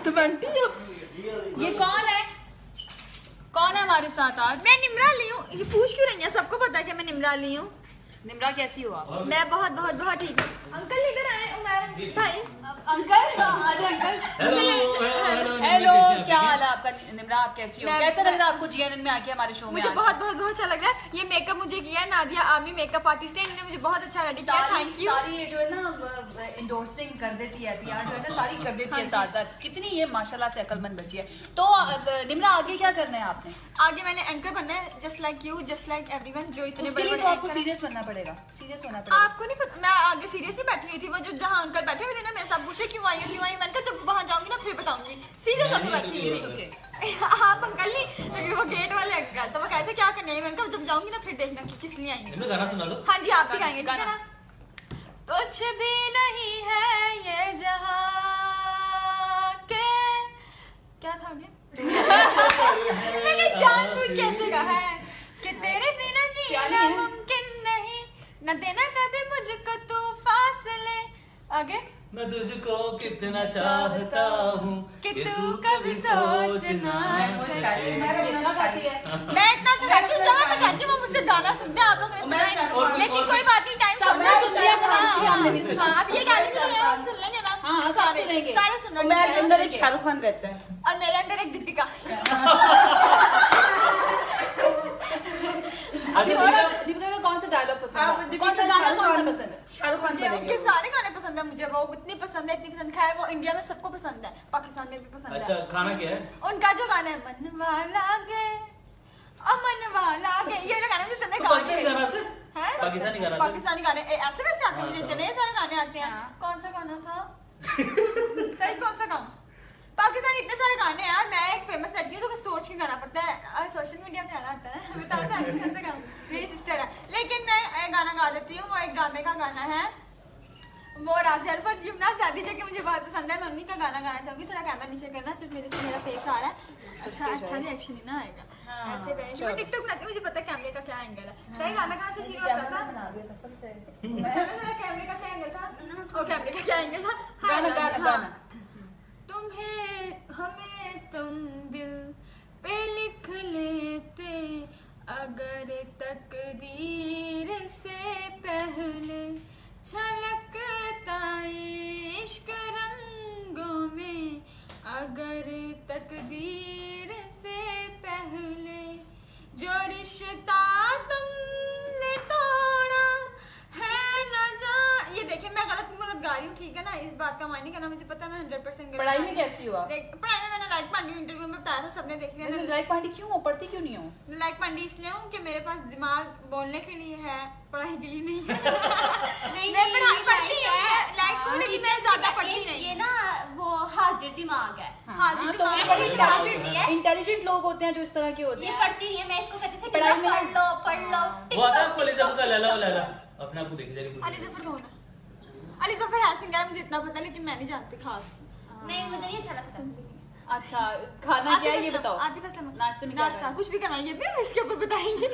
तुम आंटी हो। ये कौन है हमारे साथ आज? मैं निम्रा ली हूँ। ये पूछ क्यों रही है? सबको पता है कि मैं निम्रा ली हूँ। निम्रा कैसी हो आप? मैं बहुत बहुत बहुत ठीक हूँ। अंकल इधर आए, उमर भाई। अंकल आज अंकल हेलो, क्या हाल है आपका? निम्रा आप कैसी हो? कैसा लग रहा है आपको जीएनएन में आके हमारे शो में? मुझे बहुत बहुत बहुत अच्छा लग रहा है। ये मेकअप मुझे किया है नादिया आर्मी मेकअप आर्टिस्ट है, इन्होंने मुझे बहुत अच्छा रेडी किया। Thank you. सारी ये जो है ना इंडोर्सिंग कर देती है, पीआर जो है ना सारी कर देती है साथ साथ। कितनी ये माशाल्लाह से अकलमंद बची है। तो निम्रा आगे क्या करना है आपने? आगे मैंने एंकर बनना है, just like you, just like everyone जो इतने उसके लिए तो आपको सीरियस बनना पड़ेगा, सीरियस होना पड़ेगा। आपको नहीं पता, मैं आगे सीरियस नहीं बैठी हुई थी। वो जो जहाँ अंकल बैठे हुए थे ना, मैं सब पूछे क्यों आई क्यों आई। मैंने कहा जब वहाँ जाऊंगी ना फिर बताऊंगी। सीरियस होकर बैठी हुई थी। आप अंकल नहीं, वो गेट वाले अंकल, तो वो कहते क्या करने हैं। मैंने कहा जब जाऊंगी ना फिर देखना कि किस लिए आई। गाना सुना दो। हाँ जी, आप भी गाएंगे ठीक है ना? कुछ भी नहीं है ये जहाँ के, क्या था मैंने जानबूझ कैसे कहा है कि तेरे बिना जीना मुमकिन नहीं, न देना कभी मुझको तू फासले। आगे मैं तुझको कितना चाहता हूँ कि तू कभी सोच ना सके। मैं इतना अच्छा गाती हूँ, जहाँ मैं चाहती हूँ वो मुझसे गाना सुनते हैं। आप लोगों ने सुना है, लेकिन कोई बात नहीं, टाइम छोड़ना है। अब ये गाली भी नहीं है, सुन लेंगे ना। हाँ सारे सुनना। मेरे अंदर एक शाहरुख खान रहता है और मेरे अंदर एक दीपिका। दीपिका का कौन सा डायलॉग पसंद है? कौन सा गाना कौन सा पसंद है? शाहरुख खान मुझे उनके सारे गाने पसंद है। मुझे वो इतनी पसंद है, इतनी पसंद। खैर वो इंडिया में सबको पसंद है, पाकिस्तान में भी पसंद है। अच्छा खाना क्या है? उनका जो गाना है मन वाला गे अमन वाला गे, ये वाला गाना मुझे पसंद है। पाकिस्तानी गाना आता है? हैं? पाकिस्तानी गाना आता है? पाकिस्तानी गाने ऐसे वैसे आते हैं मुझे, इतने सारे गाने आते हैं। कौन सा गाना था सही? कौन सा गाना? पाकिस्तान इतने सारे गाने हैं यार। मैं एक फेमस लड़की हूँ तो सोच के गाना पड़ता है। सोशल मीडिया पे आना आता है, बताओ ना कैसे गाऊं। मेरी सिस्टर है, लेकिन मैं गाना गा देती हूँ। वो एक गाने का गाना है, वो राज़ी अल्फा जुमना शादी जो कि मुझे बहुत पसंद है। मैं उन्हीं का गाना गाना चाहूंगी। थोड़ा कैमरा नीचे करना, सिर्फ मेरा फेस आ रहा है। अच्छा रिएक्शन ही ना आएगा ऐसे। मैं टिकटॉक बनाती हूँ, मुझे पता है कैमरे का क्या एंगल है। सही गाना कहाँ से शुरू होता था? कैमरे का क्या एंगल था? ओ कैमरे का क्या एंगल था? गाना तुम्हें हमें तुम दिल पे लिख लेते अगर तकदीर से पहले, छलकता इश्क रंगों में अगर तकदीर से पहले, जो रिश्ता तुमने तोड़ा है न जा। ये देखिए मैं गलत गा रही हूँ ठीक है ना, इस बात का मायने करना। मुझे पता है मैं 100% पढ़ाई में कैसी हुआ? पढ़ाई में मैंने लाइक पांडी इंटरव्यू में बताया था, सबने देख लिया। लाइक पार्टी क्यों हो? पढ़ती क्यों नहीं हो? लाइक पांडी इसलिए हूँ कि मेरे पास दिमाग बोलने के लिए है, पढ़ाई के लिए नहीं है। मैं पढ़ती हूँ लाइक तो, लेकिन मैं ज्यादा पढ़ती नहीं। ये ना वो हाजिर दिमाग है। हाजिर दिमाग है। इंटेलिजेंट लोग होते हैं जो इस तरह के होते ये हैं। पढ़ती नहीं है। मैं इसको कहती थी पढ़ाई में पढ़ लो। वो आता है आपको एलिजाबेथ का लैला वाला अपने आप को देख जाएगी। अली जफर कौन है? अली जफर है सिंगर, मुझे इतना पता है, लेकिन मैं नहीं जानती खास। नहीं मुझे नहीं अच्छा लगता। अच्छा खाना क्या है ये बताओ? आतिफ असलम। नाश्ते में नाश्ता कुछ भी करना, ये भी हम इसके ऊपर बताएंगे।